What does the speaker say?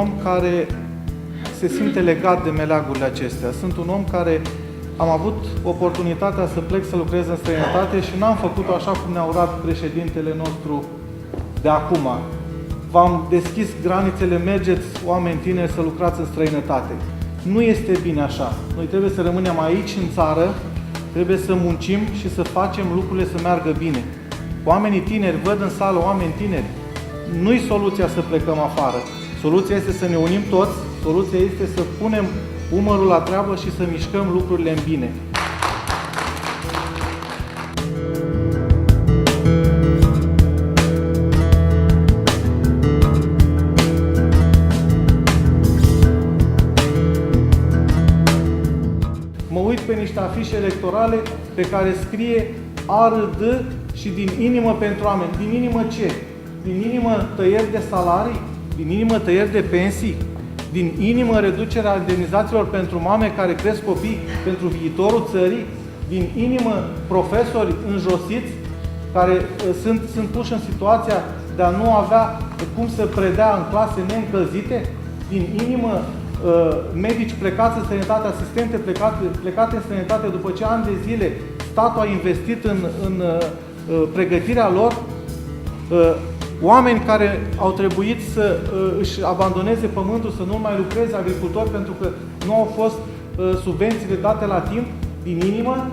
om care se simte legat de meleagurile acestea. Sunt un om care am avut oportunitatea să plec să lucrez în străinătate și n-am făcut-o așa cum ne-a urat președintele nostru de acum. V-am deschis granițele, mergeți, oameni tineri, să lucrați în străinătate. Nu este bine așa. Noi trebuie să rămânem aici, în țară, trebuie să muncim și să facem lucrurile să meargă bine. Oamenii tineri, văd în sală oameni tineri, nu-i soluția să plecăm afară. Soluția este să ne unim toți, soluția este să punem umărul la treabă și să mișcăm lucrurile în bine. Mă uit pe niște afișe electorale pe care scrie ARD și din inimă pentru oameni. Din inimă ce? Din inimă tăieri de salarii? Din inimă tăieri de pensii? Din inimă reducerea indemnizațiilor pentru mame care cresc copii pentru viitorul țării? Din inimă profesori înjosiți care sunt puși în situația de a nu avea cum să predea în clase neîncălzite? Din inimă medici plecați în străinătate, asistente plecate în străinătate după ce ani de zile statul a investit în pregătirea lor? Oameni care au trebuit să își abandoneze pământul, să nu mai lucreze, agricultori, pentru că nu au fost subvențiile date la timp? Din inimă?